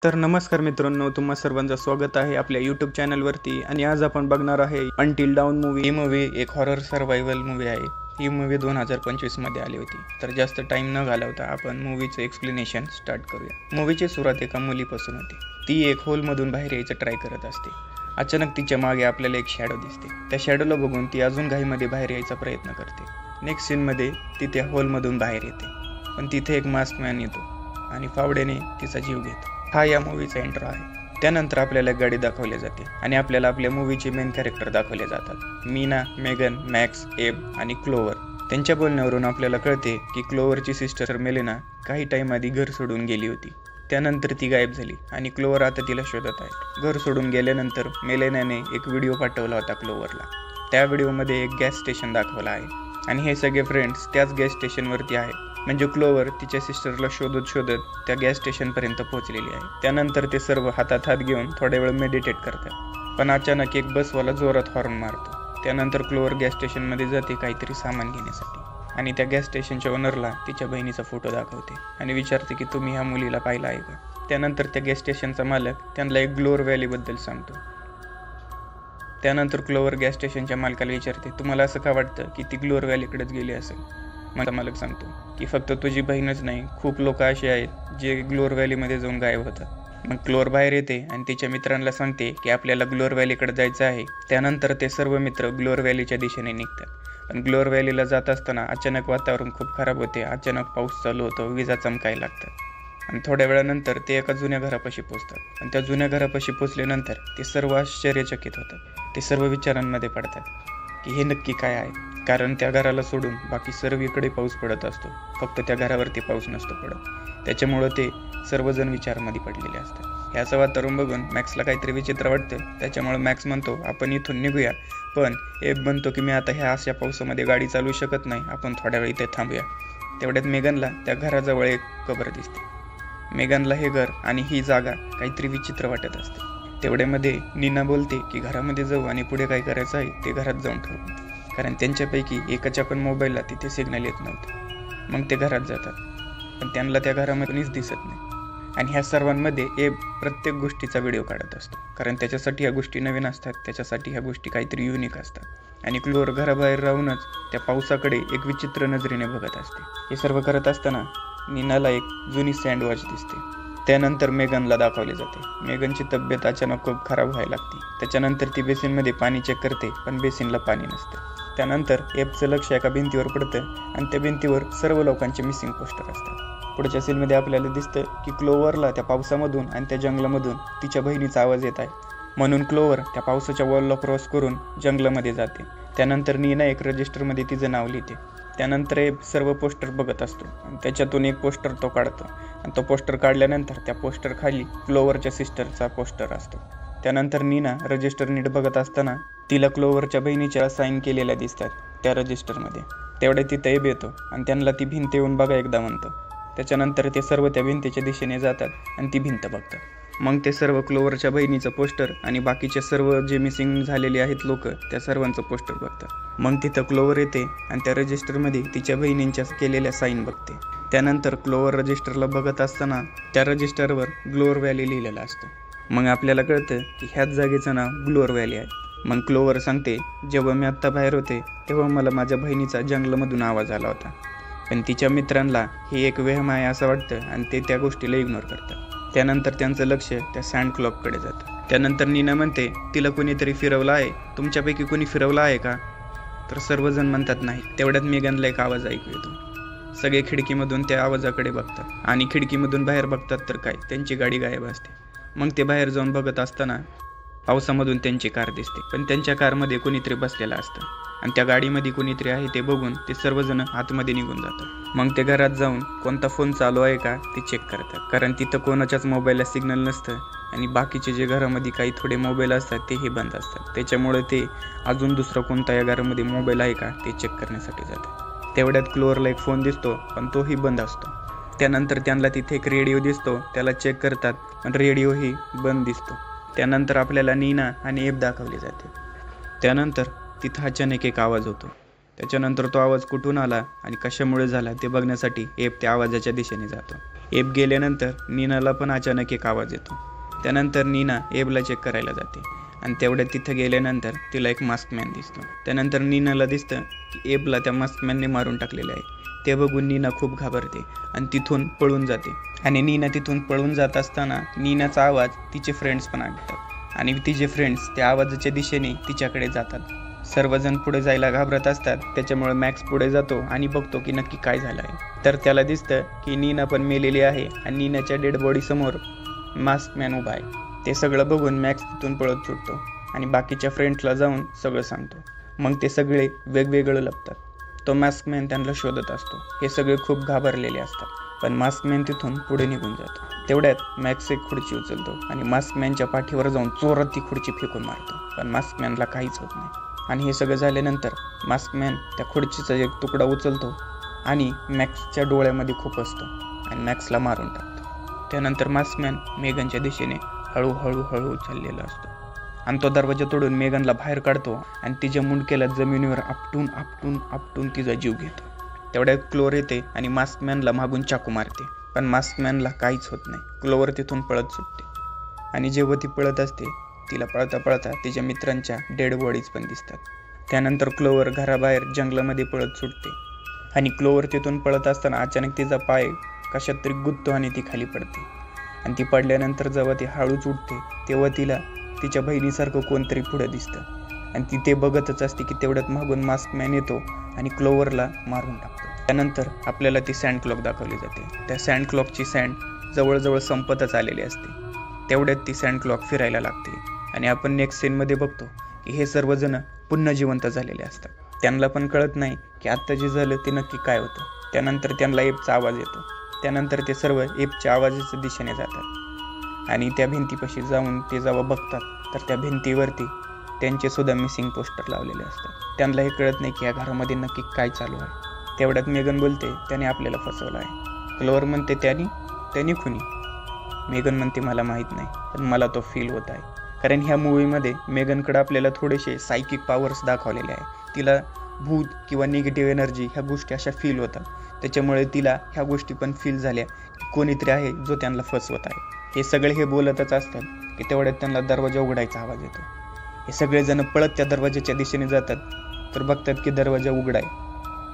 तर नमस्कार मित्रांनो, तुम्हा सर्वांचं स्वागत आहे आपल्या यूट्यूब चॅनलवरती. आणि आज आपण बघणार आहे अंटिल डाऊन मूवी. ही मूवी एक हॉरर सर्वायवल मूवी आहे. ही मूवी 2025 मध्ये आली होती. तर जास्त टाइम न घालवता आपण मूवीचं एक्सप्लेनेशन स्टार्ट करूया. मूवीची सुरुवात एका मुलीपासून होती. ती एक होलमधून बाहेर यायचं ट्राय करत असते. अचानक तिच्या मागे आपल्याला एक शॅडो दिसते. त्या शॅडोला बघून ती अजून घाईमध्ये बाहेर यायचा प्रयत्न करते. नेक्स्ट सीनमध्ये ती त्या होलमधून बाहेर येते, पण तिथे एक मास्क मॅन येतो आणि फावड्याने तिचा जीव घेतो. हा या मूवीचा इंट्रो आहे. त्यानंतर आपल्याला गाडी दाखवली जाते आणि आपल्याला आपल्या मूवीचे मेन कॅरेक्टर दाखवले जातात. मीना, मेगन, मॅक्स, एब आणि क्लोवर. त्यांच्या बोलण्यावरून आपल्याला कळते की क्लोवरची सिस्टर मेलेना काही टाइम आधी घर सोडून गेली होती. त्यानंतर ती गायब झाली आणि क्लोवर आता तिला शोधत आहे. घर सोडून गेल्यानंतर मेलेनाने एक व्हिडिओ पाठवला होता क्लोवरला. त्या व्हिडिओमध्ये एक गॅस स्टेशन दाखवला आहे आणि हे सगळे फ्रेंड्स त्याच गॅस स्टेशनवरती आहे. म्हणजे क्लोवर तिच्या सिस्टरला शोधत शोधत त्या गॅस स्टेशनपर्यंत पोहोचलेली आहे. त्यानंतर ते सर्व हातात हात घेऊन थोड्या वेळ मेडिटेट करतात. पण अचानक एक बसवाला जोरात हॉर्न मारतो. त्यानंतर क्लोवर गॅस स्टेशनमध्ये जाते काहीतरी सामान घेण्यासाठी आणि त्या गॅस स्टेशनच्या ओनरला तिच्या बहिणीचा फोटो दाखवते आणि विचारते की तुम्ही ह्या मुलीला पाहिला आहे का. त्यानंतर त्या गॅस स्टेशनचा मालक त्यांना एक ग्लोअर व्हॅलीबद्दल सांगतो. त्यानंतर क्लोवर गॅस स्टेशनच्या मालकाला विचारते, तुम्हाला असं का वाटतं की ती ग्लोअर व्हॅलीकडेच गेली असेल. माझा मालक सांगतो की फक्त तुझी बहीणच नाही, खूप लोक असे आहेत जे ग्लोअर व्हॅलीमध्ये जाऊन गायब होतात. मग क्लोअर बाहेर येते आणि तिच्या मित्रांना सांगते की आपल्याला ग्लोअर व्हॅलीकडे जायचं आहे. त्यानंतर ते सर्व मित्र ग्लोअर व्हॅलीच्या दिशेने निघतात. पण ग्लोअर व्हॅलीला जात असताना अचानक वातावरण खूप खराब होते. अचानक पाऊस चालू होतो, विजा चमकायला लागतात आणि थोड्या वेळानंतर ते एका जुन्या घरापाशी पोहोचतात. आणि त्या जुन्या घरापाशी पोहोचल्यानंतर ते सर्व आश्चर्यचकित होतात. ते सर्व विचारांमध्ये पडतात की हे नक्की काय आहे, कारण त्या घराला सोडून बाकी सर्वीकडे पाऊस पडत असतो, फक्त त्या घरावरती पाऊस नसतो पडत. त्याच्यामुळं ते सर्वजण विचारामध्ये पडलेले असतात. ह्याचं वातावरण बघून मॅक्सला काहीतरी विचित्र वाटतं. त्याच्यामुळं मॅक्स म्हणतो आपण इथून निघूया. पण एब म्हणतो की मी आता ह्या अशा पावसामध्ये गाडी चालवू शकत नाही, आपण थोड्या वेळ इथे थांबूया. तेवढ्यात मेगनला त्या घराजवळ एक कबर दिसते. मेगनला हे घर आणि ही जागा काहीतरी विचित्र वाटत असते. तेवढ्यामध्ये नीना बोलते की घरामध्ये जाऊ आणि पुढे काय करायचं आहे ते घरात जाऊन ठरवू, कारण त्यांच्यापैकी एकाच्या पण मोबाईलला तिथे सिग्नल येत नव्हतं. मग ते घरात जातात, पण त्यांना त्या घरामध्ये कोणीच दिसत नाही. आणि ह्या सर्वांमध्ये एब प्रत्येक गोष्टीचा व्हिडिओ काढत असतो, कारण त्याच्यासाठी ह्या गोष्टी नवीन असतात, त्याच्यासाठी ह्या गोष्टी काहीतरी युनिक असतात. आणि क्लोअर घराबाहेर राहूनच त्या पावसाकडे एक विचित्र नजरेने बघत असते. हे सर्व करत असताना नीनाला एक जुनी सँडवॉच दिसते. त्यानंतर मेगनला दाखवले जाते. मेगनची तब्येत अचानक खूप खराब व्हायला लागते. त्याच्यानंतर ती बेसिनमध्ये पाणी चेक करते, पण बेसिनला पाणी नसते. त्यानंतर एबचं लक्ष एका भिंतीवर पडतं आणि त्या भिंतीवर सर्व लोकांचे मिसिंग पोस्टर असतात. पुढच्या सीनमध्ये आपल्याला दिसतं की क्लोवरला त्या पावसामधून आणि त्या जंगलामधून तिच्या बहिणीचा आवाज येत आहे. म्हणून क्लोवर त्या पावसाच्या वॉलला क्रॉस करून जंगलामध्ये जाते. त्यानंतर नीना एक रजिस्टरमध्ये तिचं नाव लिहिते. त्यानंतर एब सर्व पोस्टर बघत असतो आणि त्याच्यातून एक पोस्टर तो काढतो आणि तो पोस्टर काढल्यानंतर त्या पोस्टर खाली क्लोवरच्या सिस्टरचा पोस्टर असतो. त्यानंतर नीना रजिस्टर नीट बघत असताना तिला क्लोवरच्या बहिणीच्या साईन केलेल्या दिसतात त्या रजिस्टरमध्ये. तेवढ्या तिथं एब येतो आणि त्यांना ती भिंत येऊन बघा एकदा म्हणतो. त्याच्यानंतर ते सर्व त्या भिंतीच्या दिशेने जातात आणि ती भिंत बघतात. मग ते सर्व क्लोवरच्या बहिणीचं पोस्टर आणि बाकीचे सर्व जे मिसिंग झालेले आहेत लोक त्या सर्वांचं पोस्टर बघतात. मग तिथं क्लोवर येते आणि त्या रजिस्टरमध्ये तिच्या बहिणींच्या केलेल्या साईन बघते. त्यानंतर क्लोवर रजिस्टरला बघत असताना त्या रजिस्टरवर ग्लोअर व्हॅली लिहिलेलं असतं. मग आपल्याला कळतं की ह्याच जागेचं नाव ग्लोअर व्हॅली आहे. मग क्लोवर सांगते, जेव्हा मी आत्ता बाहेर होते तेव्हा मला माझ्या बहिणीचा जंगलामधून आवाज आला होता, पण तिच्या मित्रांना हे एक वहम आहे असं वाटतं आणि ते त्या गोष्टीला इग्नोर करतात. त्यानंतर त्यांचं लक्ष त्या सँड क्लॉककडे जातं. त्यानंतर नीना म्हणते, तिला कोणीतरी फिरवलं आहे, तुमच्यापैकी कोणी फिरवलं आहे का. तर सर्वजण म्हणतात नाही. तेवढ्यात मेगनला एक आवाज ऐकू येतो. सगळे खिडकीमधून त्या आवाजाकडे बघतात आणि खिडकीमधून बाहेर बघतात तर काय, त्यांची गाडी गायब असते. मग ते बाहेर जाऊन बघत असताना पावसामधून त्यांची कार दिसते, पण त्यांच्या कारमध्ये कोणीतरी बसलेलं असतं आणि त्या गाडीमध्ये कोणीतरी आहे ते बघून ते सर्वजण आतमध्ये निघून जातात. मग ते घरात जाऊन कोणता फोन चालू आहे का ते चेक करतात, कारण तिथं कोणाच्याच मोबाईलला सिग्नल नसतं आणि बाकीचे जे घरामध्ये काही थोडे मोबाईल असतात तेही बंद असतात. त्याच्यामुळे ते अजून दुसरा कोणता या घरामध्ये मोबाईल आहे का ते चेक करण्यासाठी जातात. तेवढ्यात क्लोअरला एक फोन दिसतो, पण तोही बंद असतो. त्यानंतर त्यांना तिथे एक रेडिओ दिसतो, त्याला चेक करतात, पण रेडिओही बंद दिसतो. त्यानंतर आपल्याला नीना आणि एब दाखवले जाते. त्यानंतर तिथं अचानक एक आवाज होतो. त्याच्यानंतर तो आवाज कुठून आला आणि कशामुळे झाला ते बघण्यासाठी एब त्या आवाजाच्या दिशेने जातो. एब गेल्यानंतर नीनाला पण अचानक एक आवाज येतो. त्यानंतर नीना एबला चेक करायला जाते आणि तेवढ्यात तिथं गेल्यानंतर तिला एक मास्कमॅन दिसतो. त्यानंतर नीनाला दिसतं की एबला त्या मास्कमॅनने मारून टाकलेलं आहे. ते बघून नीना खूप घाबरते आणि तिथून पळून जाते. आणि नीना तिथून पळून जात असताना नीनाचा आवाज तिचे फ्रेंड्स पण ऐकतात आणि तिचे फ्रेंड्स त्या आवाजाच्या दिशेने तिच्याकडे जातात. सर्वजण पुढे जायला घाबरत असतात. त्याच्यामुळे मॅक्स पुढे जातो आणि बघतो की नक्की काय झालं आहे. तर त्याला दिसतं की नीना पण मेलेली आहे आणि नीनाच्या डेड बॉडी समोर मास्कमॅन उभा आहे. ते सगळं बघून मॅक्स तिथून पळत सुटतो आणि बाकीच्या फ्रेंड्सला जाऊन सगळं सांगतो. मग ते सगळे वेगवेगळं लपतात. तो मास्कमॅन त्यांना शोधत असतो. हे सगळे खूप घाबरलेले असतात, पण मास्कमॅन तिथून पुढे निघून जातो. तेवढ्यात मॅक्स एक खुर्ची उचलतो आणि मास्कमॅनच्या पाठीवर जाऊन जोरात ती खुर्ची फेकून मारतो, पण मास्कमॅनला काहीच होत नाही. आणि हे सगळं झाल्यानंतर मास्कमॅन त्या खुर्चीचा एक तुकडा उचलतो आणि मॅक्सच्या डोळ्यामध्ये खुपसतो आणि मॅक्सला मारून टाकतो. त्यानंतर मास्कमॅन मेगनच्या दिशेने हळूहळू चाललेला असतो आणि तो दरवाजा तोडून मेगनला बाहेर काढतो आणि तिच्या मुंडक्याला जमिनीवर आपटून तिचा जीव घेतो. तेवढ्यात क्लोर येते आणि मास्कमॅनला मागून चाकू मारते, पण मास्कमॅनला काहीच होत नाही. क्लोवर तिथून पळत सुटते आणि जेव्हा ती पळत असते तिला पळता तिच्या मित्रांच्या डेड बॉडीज पण दिसतात. त्यानंतर क्लोवर घराबाहेर जंगलामध्ये पळत सुटते आणि क्लोवर तिथून पळत असताना अचानक तिचा पाय कशात तरी गुंततो आणि ती खाली पडते. आणि ती पडल्यानंतर जेव्हा ती हळूच उठते तेव्हा तिला तिच्या बहिणीसारखं कोणतरी पुढे दिसतं आणि ती ते बघतच असते की तेवढ्यात मागून मास्कमॅन येतो आणि क्लोवरला मारून टाकतो. त्यानंतर आपल्याला ती सँड क्लॉक दाखवली जाते. त्या सँड क्लॉकची सँड जवळजवळ संपतच आलेली असते. तेवढ्यात ती सँड क्लॉक फिरायला लागते आणि आपण नेक्स्ट सीनमध्ये बघतो की हे सर्वजण पुन्हा जिवंत झालेले असतात. त्यांना पण कळत नाही की आत्ता जे झालं ते नक्की काय होतं. त्यानंतर त्यांना एबचा आवाज येतो. त्यानंतर ते सर्व एबच्या आवाजाच्या दिशेने जातात आणि त्या भिंतीपाशी जाऊन ते जेव्हा बघतात तर त्या भिंतीवरती त्यांचे सुद्धा मिसिंग पोस्टर लावलेले असतात. त्यांना हे कळत नाही की या घरामध्ये नक्की काय चालू आहे. तेवढ्यात मेगन बोलते त्याने आपल्याला फसवलं आहे. क्लोवर म्हणते त्याने खुनी. मेगन म्हणते मला माहीत नाही, पण मला तो फील होत आहे. कारण ह्या मूवीमध्ये मेगनकडे आपल्याला थोडेसे सायकिक पॉवर्स दाखवलेले आहे. तिला भूत किंवा निगेटिव्ह एनर्जी ह्या गोष्टी अशा फील होतात. त्याच्यामुळे तिला ह्या गोष्टी पण फील झाल्या की कोणीतरी आहे जो त्यांना फसवत आहे. हे सगळे हे बोलतच असतात की तेवढ्यात त्यांना दरवाजा उघडायचा आवाज येतो. हे सगळेजण पळत त्या दरवाजाच्या दिशेने जातात तर बघतात की दरवाजा उघडा आहे.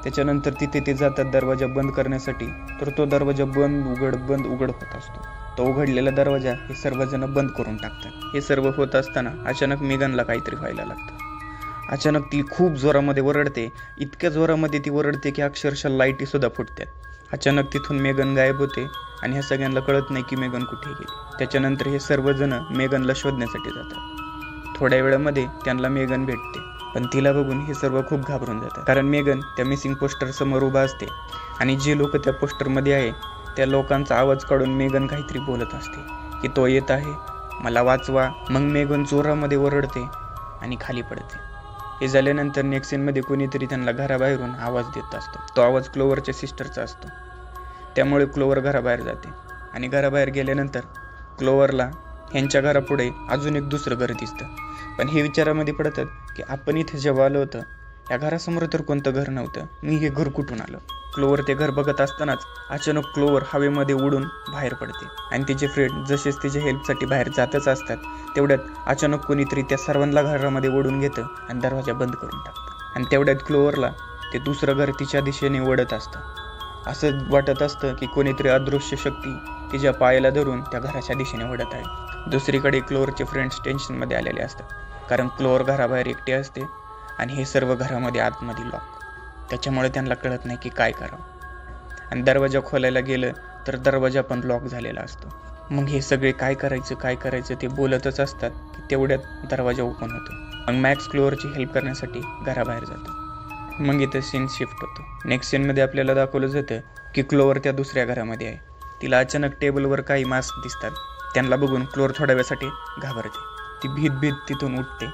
त्याच्यानंतर तिथे ते जातात दरवाजा बंद करण्यासाठी, तर तो दरवाजा बंद उघड होत असतो. तो उघडलेला दरवाजा हे सर्वजण बंद करून टाकतात. हे सर्व होत असताना अचानक मेगनला काहीतरी व्हायला लागतं. अचानक ती खूप जोरामध्ये ओरडते. इतक्या जोरामध्ये ती ओरडते की अक्षरशः लाईटी सुद्धा फुटतात. अचानक तिथून मेगन गायब होते आणि ह्या सगळ्यांना कळत नाही की मेगन कुठे गेली. त्याच्यानंतर हे सर्वजण मेगनला शोधण्यासाठी जातात. थोड्या वेळामध्ये त्यांना मेगन भेटते, पण तिला बघून हे सर्व खूप घाबरून जातात. कारण मेगन त्या मिसिंग पोस्टर समोर उभा असते आणि जे लोक त्या पोस्टरमध्ये आहे त्या लोकांचा आवाज काढून मेगन काहीतरी बोलत असते की तो येत आहे, मला वाचवा. मग मेगन जोरामध्ये ओरडते आणि खाली पडते. हे झाल्यानंतर नेक्स्ट सीनमध्ये कोणीतरी त्यांना घराबाहेरून आवाज देत असतो. तो आवाज क्लोवरच्या सिस्टरचा असतो. त्यामुळे क्लोवर घराबाहेर जाते आणि घराबाहेर गेल्यानंतर क्लोवरला ह्यांच्या घरापुढे अजून एक दुसरं घर दिसतं. पण हे विचारामध्ये पडतात की आपण इथे जेव्हा आलो होतं या घरासमोर तर कोणतं घर नव्हतं, मी हे घर कुठून आलं. क्लोवर ते घर बघत असतानाच अचानक क्लोवर हवेमध्ये उडून बाहेर पडते आणि तिचे फ्रेंड जसेच तिच्या हेल्पसाठी बाहेर जातच असतात तेवढ्यात अचानक कोणीतरी त्या सर्वांना घरामध्ये ओढून घेतं आणि दरवाजा बंद करून टाकतं. आणि तेवढ्यात क्लोवरला ते दुसरं घर तिच्या दिशेने ओढत असतं. असं वाटत असतं की कोणीतरी अदृश्य शक्ती तिच्या पायाला धरून त्या घराच्या दिशेने ओढत आहे. दुसरीकडे क्लोवरचे फ्रेंड्स टेन्शनमध्ये आलेले असतात, कारण क्लोवर घराबाहेर एकटे असते आणि हे सर्व घरामध्ये आतमध्ये लॉक. त्याच्यामुळे त्यांना कळत नाही की काय करावं आणि दरवाजा खोलायला गेलं तर दरवाजा पण लॉक झालेला असतो. मग हे सगळे काय करायचं ते बोलतच असतात की तेवढ्यात दरवाजा ओपन होतो. मग मॅक्स क्लोवरची हेल्प करण्यासाठी घराबाहेर जातो. मग इथं सीन शिफ्ट होतो. नेक्स्ट सीनमध्ये आपल्याला दाखवलं जातं की क्लोवर त्या दुसऱ्या घरामध्ये आहे. तिला अचानक टेबलवर काही मास्क दिसतात. त्यांना बघून क्लोवर थोड्या वेळासाठी घाबरते. ती भीत तिथून उठते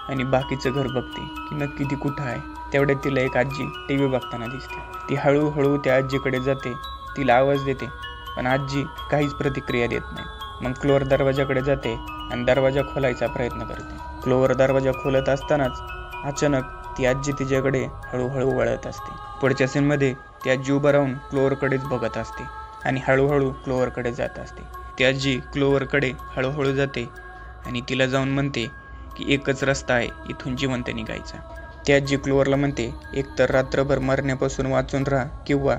आणि बाकीचं घर बघते की नक्की ती कुठं आहे. तेवढ्यात तिला एक आजी TV बघताना दिसते. ती हळूहळू त्या आजीकडे जाते, तिला आवाज देते, पण आजी काहीच प्रतिक्रिया देत नाही. मग क्लोवर दरवाजाकडे जाते आणि दरवाजा खोलायचा प्रयत्न करते. क्लोवर दरवाजा खोलत असतानाच अचानक ती आजी तिच्याकडे हळूहळू वळत असते. पुढच्या सीनमध्ये ती आजी उभं राहून क्लोवरकडेच बघत असते आणि हळूहळू क्लोवरकडे जात असते. ती आजी क्लोवरकडे हळूहळू जाते आणि तिला जाऊन म्हणते की एकच रस्ता आहे इथून जिवंत निघायचा. ती आजी क्लोवरला म्हणते, एक तर रात्रभर मरण्यापासून वाचून राहा किंवा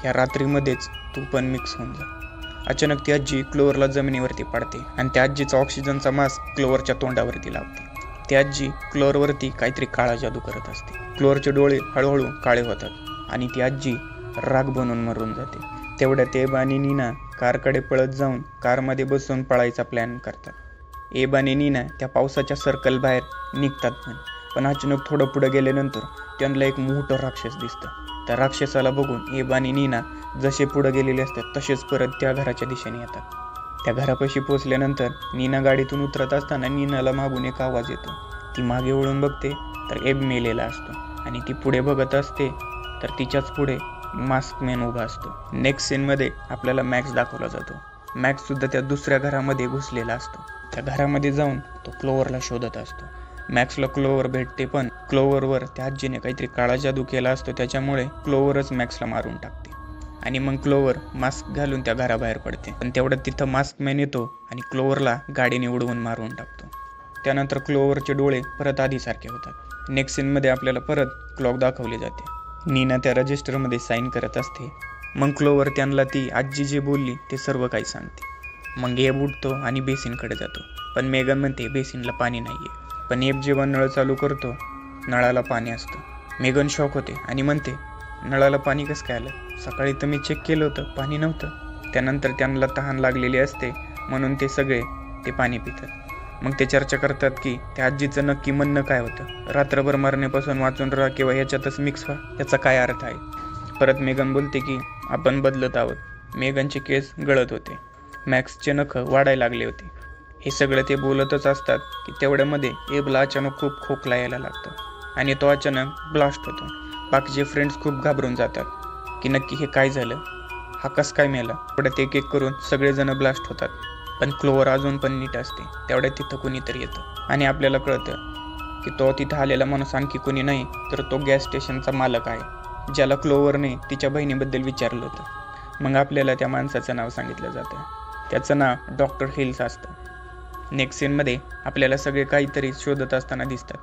ह्या रात्रीमध्येच तू पण मिक्स होऊन जा. अचानक ती आजी क्लोवरला जमिनीवरती पाडते आणि त्या आजीचा ऑक्सिजनचा मास्क क्लोवरच्या तोंडावरती लावते. ती आजी क्लोवरवरती काहीतरी काळा जादू करत असते. क्लोवरचे डोळे हळूहळू काळे होतात आणि ती आजी राग बनून मरून जाते. तेवढ्यात एब आणि नीना कारकडे पळत जाऊन कारमध्ये बसून पळायचा प्लॅन करतात. एब आणि नीना त्या पावसाच्या सर्कल बाहेर निघतात पण अचानक थोडं पुढे गेल्यानंतर त्यांना एक मोठं राक्षस दिसतं. त्या राक्षसाला बघून एब आणि नीना जसे पुढे गेलेले असतात तसेच परत त्या घराच्या दिशेने येतात. त्या घरापाशी पोहोचल्यानंतर नीना गाडीतून उतरत असताना नीनाला मागून एक आवाज येतो. ती मागे वळून बघते तर एब मेलेला असतो आणि ती पुढे बघत असते तर तिच्याच पुढे मास्क मॅन उभा असतो. नेक्स्ट सीनमध्ये आपल्याला मॅक्स दाखवला जातो. मॅक्स सुद्धा त्या दुसऱ्या घरामध्ये घुसलेला असतो. त्या घरामध्ये जाऊन तो क्लोवरला शोधत असतो. मॅक्सला क्लोवर भेटते पण क्लोवरवर त्या आजीने काहीतरी काळा जादू केला असतो, त्याच्यामुळे क्लोवरच मॅक्सला मारून टाकते आणि मग क्लोवर मास्क घालून त्या घराबाहेर पडते. पण तेवढ्यात तिथं मास्क मॅन येतो आणि क्लोवरला गाडीने उडवून मारून टाकतो. त्यानंतर क्लोवरचे डोळे परत आधीसारखे होतात. नेक्स्ट सीनमध्ये आपल्याला परत क्लॉक दाखवली जाते. नीना त्या रजिस्टरमध्ये साईन करत असते. मग क्लोवर त्यांना ती आजी जे बोलली ते सर्व काही सांगते. मग एब उठतो आणि बेसिनकडे जातो पण मेगन म्हणते बेसिनला पाणी नाहीये. पण एब जेव्हा नळ चालू करतो नळाला पाणी असतं. मेगन शॉक होते आणि म्हणते, नळाला पाणी कसं काय आलं? सकाळी तर मी चेक केलं होतं, पाणी नव्हतं. त्यानंतर त्यांना तहान लागलेली असते म्हणून ते सगळे ते पाणी पितात. मग ते चर्चा करतात की त्या आजीचं नक्की म्हणणं काय होतं. रात्रभर मरण्यापासून वाचून राहा किंवा ह्याच्यातच मिक्स व्हा, याचा काय अर्थ आहे. परत मेगन बोलते की आपण बदलत आहोत. मेगनचे केस गळत होते. मॅक्सचे नख वाढायला लागले होते. हे सगळं ते बोलतच असतात की तेवढ्यामध्ये एबला अचानक खूप खोकला यायला लागतो आणि तो अचानक ब्लास्ट होतो. बाकीचे फ्रेंड्स खूप घाबरून जातात की नक्की हे काय झालं, हा कस काय मेला. तेवढ्यात एक एक करून सगळेजण ब्लास्ट होतात पण क्लोवर अजून पण नीट असते. तेवढ्यात तिथं कोणीतरी येतं आणि आपल्याला कळतं की तो तिथं आलेला माणूस आणखी कोणी नाही तर तो गॅस स्टेशनचा मालक आहे, ज्याला क्लोवरने तिच्या बहिणीबद्दल विचारलं होतं. मग आपल्याला त्या माणसाचं नाव सांगितलं जातं. त्याचं नाव डॉक्टर हिल्स असतं. नेक्स्ट सीनमध्ये आपल्याला सगळे काहीतरी शोधत असताना दिसतात.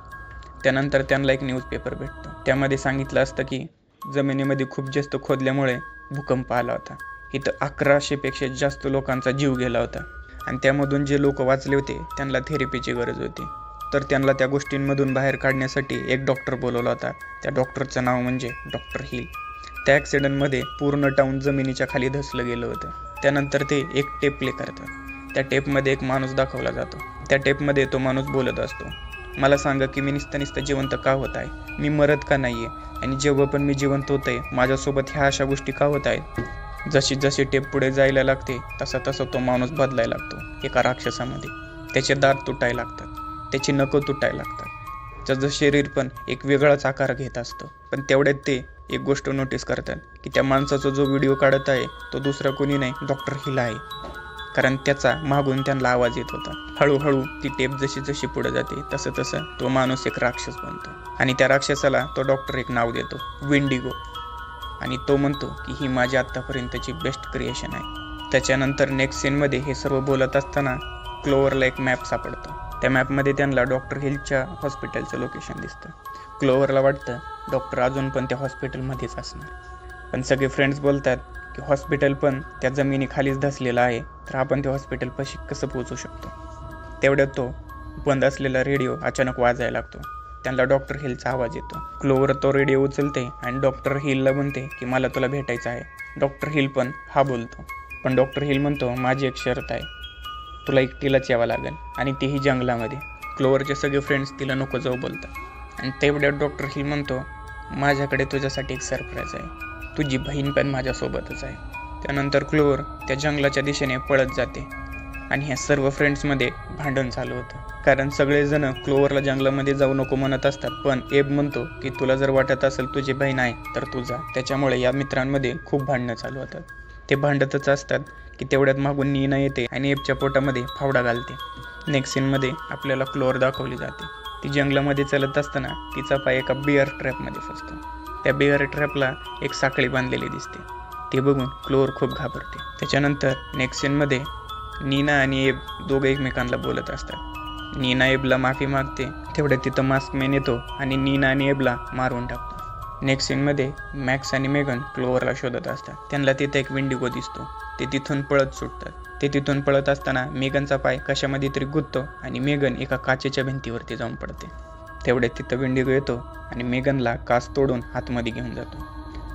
त्यानंतर त्यांना एक न्यूजपेपर भेटतो. त्यामध्ये सांगितलं असतं की जमिनीमध्ये खूप जास्त खोदल्यामुळे भूकंप आला होता. इथं 1100पेक्षा जास्त लोकांचा जीव गेला होता आणि त्यामधून जे लोक वाचले होते त्यांना थेरपीची गरज होती. तर त्यांना त्या गोष्टींमधून बाहेर काढण्यासाठी एक डॉक्टर बोलवला होता. त्या डॉक्टरचं नाव म्हणजे डॉक्टर हिल. त्या ॲक्सिडेंटमध्ये पूर्ण टाऊन जमिनीच्या खाली धसलं गेलं होतं. त्यानंतर ते एक टेप प्ले करतात. त्या टेपमध्ये एक माणूस दाखवला जातो. त्या टेपमध्ये तो माणूस बोलत असतो, मला सांगा की मी नुसतं जिवंत का होत आहे, मी मरत का नाही आहे आणि जेव्हा पण मी जिवंत होत आहे माझ्यासोबत ह्या अशा गोष्टी का होत आहेत. जशी जशी टेप पुढे जायला लागते तसा तसा तो माणूस बदलायला लागतो एका राक्षसामध्ये. त्याचे दात तुटायला लागतात, त्याची नखं तुटायला लागतात, त्याचं शरीर पण एक वेगळाच आकार घेत असतं. पण तेवढ्यात ते एक गोष्ट नोटीस करतात की त्या माणसाचा जो व्हिडिओ काढत आहे तो दुसरा कोणी नाही, डॉक्टर हिल आहे. कारण त्याचा मागून त्यांना आवाज येत होता. हळूहळू ती टेप जशी जशी पुढे जाते तसं तसं तो माणूस एक राक्षस बनतो आणि त्या राक्षसाला तो डॉक्टर एक नाव देतो, विंडिगो. आणि तो म्हणतो की ही माझी आत्तापर्यंतची बेस्ट क्रिएशन आहे. त्याच्यानंतर नेक्स्ट सीनमध्ये हे सर्व बोलत असताना क्लोवरला एक मॅप सापडतो. त्या मॅपमध्ये त्यांना डॉक्टर हिलच्या हॉस्पिटलचं लोकेशन दिसतं. क्लोवरला वाटतं डॉक्टर अजून पण त्या हॉस्पिटलमध्येच असणार. पण सगळे फ्रेंड्स बोलतात की हॉस्पिटल पण त्या जमिनीखालीच धसलेलं आहे, तर आपण त्या हॉस्पिटलपाशी कसं पोहोचू शकतो. तेवढ्यात तो बंद असलेला रेडिओ अचानक वाजायला लागतो. त्यांना डॉक्टर हिलचा आवाज येतो. क्लोवर तो रेडिओ उचलते आणि डॉक्टर हिलला म्हणते की मला तुला भेटायचं आहे. डॉक्टर हिल पण हा बोलतो. पण डॉक्टर हिल म्हणतो माझी एक शर्त आहे, तुला एकटीलाच यावं लागेल आणि तेही जंगलामध्ये. क्लोवरचे सगळे फ्रेंड्स तिला नको जाऊ बोलतात आणि तेवढ्यात डॉक्टर हिल म्हणतो माझ्याकडे तुझ्यासाठी एक सरप्राईज आहे, तुझी बहीण पण माझ्यासोबतच आहे. त्यानंतर क्लोवर त्या जंगलाच्या दिशेने पळत जाते आणि ह्या सर्व फ्रेंड्समध्ये भांडण चालू होतं. कारण सगळेजण क्लोवरला जंगलामध्ये जाऊ नको म्हणत असतात, पण एब म्हणतो की तुला जर वाटत असेल तुझी बहीण आहे तर तू जा. त्याच्यामुळे या मित्रांमध्ये खूप भांडणं चालू होतात. ते भांडतच असतात की तेवढ्यात मागून नीना येते आणि एबच्या पोटामध्ये फावडा घालते. नेक्स्ट सीनमध्ये आपल्याला क्लोवर दाखवली जाते. ती जंगलामध्ये चालत असताना तिचा पाय एका बिअर ट्रॅपमध्ये फसतो. त्या बिअर ट्रॅपला एक साखळी बांधलेली दिसते ते बघून क्लोअर खूप घाबरते. त्याच्यानंतर नेक्स्ट सीनमध्ये नीना आणि एब दोघं एकमेकांना बोलत असतात. नीना एबला माफी मागते. तेवढ्यात तिथं मास्कमॅन येतो आणि नीना आणि एबला मारून टाकतो. नेक्स्ट सीनमध्ये मॅक्स आणि मेगन क्लोअरला शोधत असतात. त्यांना तिथे एक विंडिगो दिसतो. ते तिथून पळत सुटतात. ते तिथून पळत असताना मेगनचा पाय कशामध्ये तरी गुंततो आणि मेगन एका काचेच्या भिंतीवरती जाऊन पडते. तेवढ्यात तिथं विंडिगो येतो आणि मेगनला काच तोडून आतमध्ये घेऊन जातो.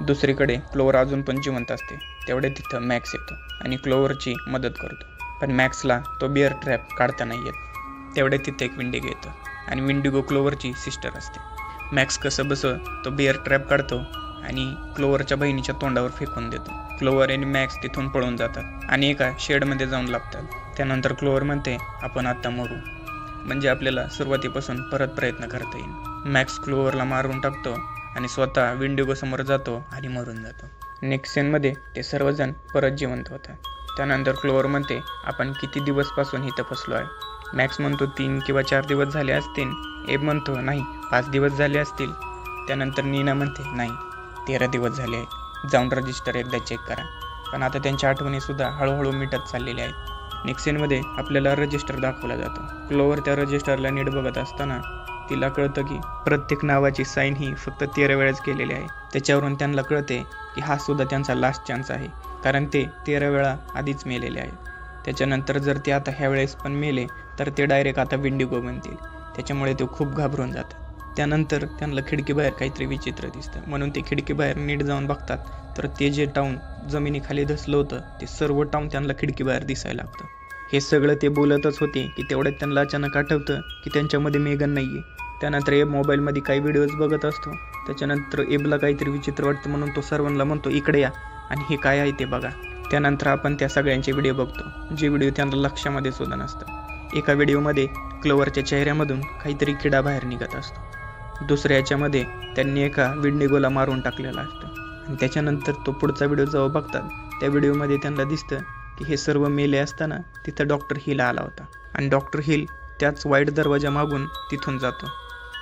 दुसरीकडे क्लोअर अजून पण जिवंत असते. तेवढ्यात तिथं मॅक्स येतो आणि क्लोअरची मदत करतो. पण मॅक्सला तो बिअर ट्रॅप काढता नाही येत. तेवढ्यात तिथे एक विंडिगो येतं आणि विंडिगो क्लोअरची सिस्टर असते. मॅक्स कसं बसं तो बिअर ट्रॅप काढतो आणि क्लोअरच्या बहिणीच्या तोंडावर फेकून देतो. क्लोअर आणि मॅक्स तिथून पळून जातात आणि एका शेडमध्ये जाऊन लागतात. त्यानंतर क्लोअर म्हणते, आपण आता मरू, म्हणजे आपल्याला सुरुवातीपासून परत प्रयत्न करता येईल. मॅक्स क्लोअरला मारून टाकतो आणि स्वतः विंडिगो समोर जातो आणि मरून जातो. नेक्स्ट सीनमध्ये ते सर्वजण परत जिवंत होतात. त्यानंतर क्लोअर म्हणते, आपण किती दिवसपासून इथं फसलो आहे. मॅक्स म्हणतो 3 किंवा 4 दिवस झाले असतील. एब म्हणतो नाही 5 दिवस झाले असतील. त्यानंतर नीना म्हणते नाही 13 दिवस झाले आहेत. जाऊन रजिस्टर एकदा चेक करा. पण आता त्यांच्या आठवणीसुद्धा हळूहळू मिटत चाललेल्या आहेत. नेक्स्ट सीनमध्ये आपल्याला रजिस्टर दाखवला जातो. क्लोअर त्या रजिस्टरला नीट बघत असताना तिला कळतं की प्रत्येक नावाची साईन ही फक्त 13 वेळेस केलेली आहे. त्याच्यावरून त्यांना कळते की हा सुद्धा त्यांचा लास्ट चान्स आहे, कारण ते 13 वेळा आधीच मेलेले आहेत. त्याच्यानंतर जर ते आता ह्या वेळेस पण मेले तर ते डायरेक्ट आता विंडिगो बनतील. त्याच्यामुळे ते खूप घाबरून जातात. त्यानंतर त्यांना खिडकीबाहेर काहीतरी विचित्र दिसतं, म्हणून ते खिडकीबाहेर नीट जाऊन बघतात तर ते जे टाऊन जमिनीखाली धसलं होतं ते सर्व टाऊन त्यांना खिडकीबाहेर दिसायला लागतं. हे सगळं ते बोलतच होते की तेवढ्यात त्यांना अचानक आठवतं की त्यांच्यामध्ये मेगन नाही आहे. त्यानंतर एब मोबाईलमध्ये काही व्हिडिओज बघत असतो. त्याच्यानंतर एबला काहीतरी विचित्र वाटतं म्हणून तो सर्वांना म्हणतो इकडे या आणि हे काय आहे ते बघा. त्यानंतर आपण त्या सगळ्यांचे व्हिडिओ बघतो, जे व्हिडिओ त्यांना लक्षामध्ये सुद्धा नसतं. एका व्हिडिओमध्ये क्लोअरच्या चेहऱ्यामधून काहीतरी किडा बाहेर निघत असतो. दुसऱ्या याच्यामध्ये त्यांनी एका विंडिगोला मारून टाकलेला असतो. आणि त्याच्यानंतर तो पुढचा व्हिडिओ जेव्हा बघतात त्या व्हिडिओमध्ये त्यांना दिसतं की हे सर्व मेले असताना तिथं डॉक्टर हिल आला होता आणि डॉक्टर हिल त्याच वाईट दरवाजा मागून तिथून जातो.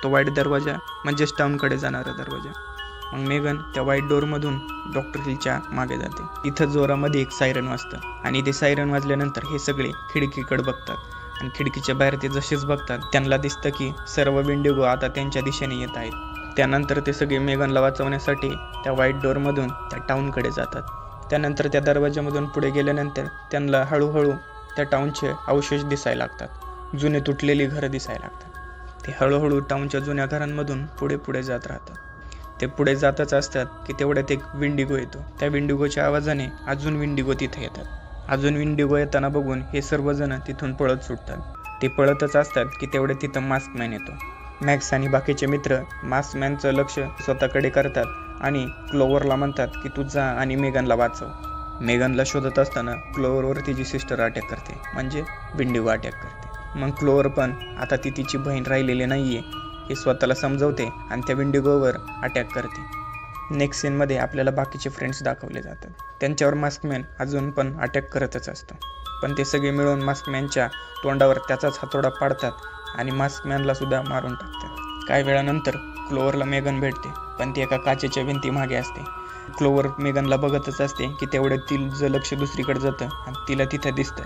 तो वाईट दरवाजा म्हणजेच टाऊनकडे जाणारा दरवाजा. मग मेगन त्या वाईट डोअरमधून डॉक्टर हिलच्या मागे जाते. इथं जोरामध्ये एक सायरन वाजतं आणि ते सायरन वाजल्यानंतर हे सगळे खिडकीकडे बघतात आणि खिडकीच्या बाहेर ते जसेच बघतात त्यांना दिसतं की सर्व विंडिगो आता त्यांच्या दिशेने येत आहेत. त्यानंतर ते सगळे मेगनला वाचवण्यासाठी त्या व्हाईट डोअरमधून त्या टाऊनकडे जातात. त्यानंतर त्या दरवाजामधून पुढे गेल्यानंतर त्यांना हळूहळू त्या टाऊनचे अवशेष दिसायला लागतात. जुने तुटलेली घरं दिसायला लागतात. ते हळूहळू टाऊनच्या जुन्या घरांमधून पुढे जात राहतात. ते पुढे जातच असतात की तेवढ्यात एक विंडिगो येतो. त्या विंडिगोच्या आवाजाने अजून विंडिगो तिथे येतात. अजून विंडिगो येताना बघून हे सर्वजण तिथून पळत सुटतात. ते पळतच असतात की तेवढे तिथं मास्कमॅन येतो. मॅक्स आणि बाकीचे मित्र मास्कमॅनचं लक्ष स्वतःकडे करतात आणि क्लोअरला म्हणतात की तू जा आणि मेगनला वाचव. मेगनला शोधत असताना क्लोअरवर तिची सिस्टर अटॅक करते, म्हणजे विंडिगो अटॅक करते. मग क्लोअर पण आता ती तिची बहीण राहिलेली नाहीये हे स्वतःला समजवते आणि त्या विंडिगोवर अटॅक करते. नेक्स्ट सीनमध्ये आपल्याला बाकीचे फ्रेंड्स दाखवले जातात. त्यांच्यावर मास्कमॅन अजून पण अटॅक करतच असतो, पण ते सगळे मिळून मास्कमॅनच्या तोंडावर त्याचाच हातोडा पाडतात आणि मास्कमॅनला सुद्धा मारून टाकतात. काही वेळानंतर क्लोअरला मेगन भेटते, पण ती एका काचेच्या भिंती मागे असते. क्लोअर मेगनला बघतच असते की तेवढं तिचं लक्ष दुसरीकडे जातं आणि तिला तिथं दिसतं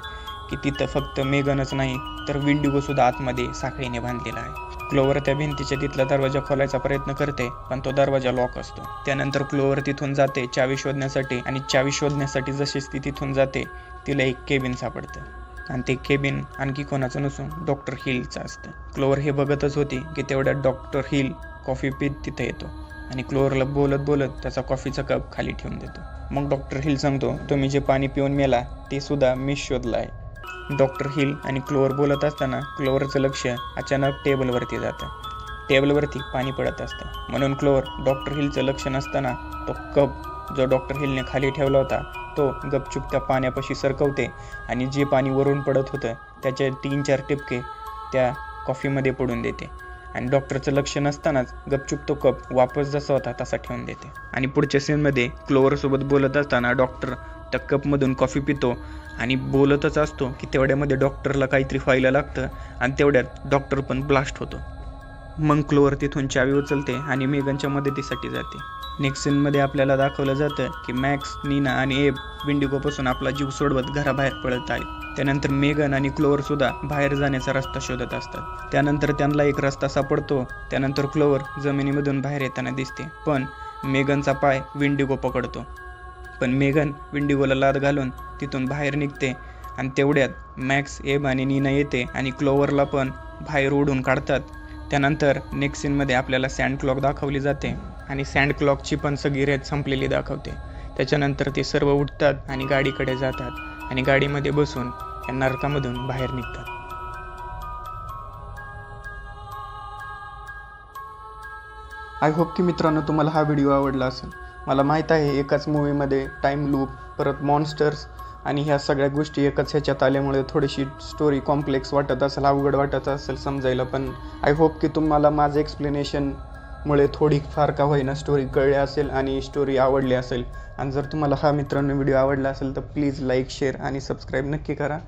की तिथं फक्त मेगनच नाही तर विंडिगो सुद्धा आतमध्ये साखळीने बांधलेला आहे. क्लोअर त्या भिंतीच्या तिथला दरवाजा खोलायचा प्रयत्न करते, पण तो दरवाजा लॉक असतो. त्यानंतर क्लोअर तिथून जाते चावी शोधण्यासाठी आणि चावी शोधण्यासाठी जशीच ती तिथून जाते तिला एक केबिन सापडतं आणि ते केबिन आणखी कोणाचं नसून डॉक्टर हिलचं असतं. क्लोअर हे बघतच होती की तेवढ्यात डॉक्टर हिल कॉफी पीत तिथे येतो आणि क्लोअरला बोलत बोलत त्याचा कॉफीचा कप खाली ठेवून देतो. मग डॉक्टर हिल सांगतो, तुम्ही जे पाणी पिऊन मेला ते सुद्धा मी शोधलं आहे. डॉक्टर हिल आणि क्लोअर बोलत असताना क्लोअरचं लक्ष अचानक टेबलवरती जातं. टेबलवरती पाणी पडत असतं, म्हणून क्लोअर डॉक्टर हिलचं लक्ष नसताना तो कप जो डॉक्टर हिलने खाली ठेवला होता तो गपचूप त्या पाण्यापाशी सरकवते आणि जे पाणी वरून पडत होतं त्याचे 3-4 टिपके त्या कॉफीमध्ये पडून देते आणि डॉक्टरचं लक्ष नसतानाच गपचूप तो कप वापस जसा होता तसा ठेवून देते. आणि पुढच्या सीनमध्ये क्लोअरसोबत बोलत असताना डॉक्टर त्या कपमधून कॉफी पितो आणि बोलतच असतो की तेवढ्यामध्ये डॉक्टरला काहीतरी व्हायला लागतं आणि तेवढ्यात डॉक्टर पण ब्लास्ट होतो. मग क्लोअर तिथून चावी उचलते आणि मेगनच्या मदतीसाठी जाते. नेक्स्ट सीनमध्ये आपल्याला दाखवलं जातं की मॅक्स, नीना आणि एब विंडिगोपासून आपला जीव सोडवत घराबाहेर पळत आहेत. त्यानंतर मेगन आणि क्लोवर सुद्धा बाहेर जाण्याचा रस्ता शोधत असतात. त्यानंतर त्यांना एक रस्ता सापडतो. त्यानंतर क्लोवर जमिनीमधून बाहेर येताना दिसते, पण मेगनचा पाय विंडिगो पकडतो. पण मेगन विंडिगोला लाद घालून तिथून बाहेर निघते आणि तेवढ्यात मॅक्स, एब आणि नीना येते आणि क्लोवरला पण बाहेर ओढून काढतात. त्यानंतर नेक्स्ट सीनमध्ये आपल्याला सँड क्लॉक दाखवली जाते आणि सँड क्लॉकची पण सगळी रेत संपलेली दाखवते. त्याच्यानंतर ते सर्व उठतात आणि गाडीकडे जातात आणि गाडीमध्ये बसून या नरकामधून बाहेर निघतात. आय होप की मित्रांनो तुम्हाला हा व्हिडिओ आवडला असेल. मला माहीत आहे एकाच मूवीमध्ये टाईम लूप, परत मॉन्स्टर्स आणि ह्या सगळ्या गोष्टी एकच ह्याच्यात आल्यामुळे थोडीशी स्टोरी कॉम्प्लेक्स वाटत असेल, अवघड वाटत असेल समजायला. पण आय होप की तुम्हाला माझं एक्सप्लेनेशनमुळे थोडीफार का होईना स्टोरी कळली असेल आणि स्टोरी आवडली असेल. आणि जर तुम्हाला हा मित्रांनो व्हिडिओ आवडला असेल तर प्लीज लाईक, शेअर आणि सबस्क्राईब नक्की करा.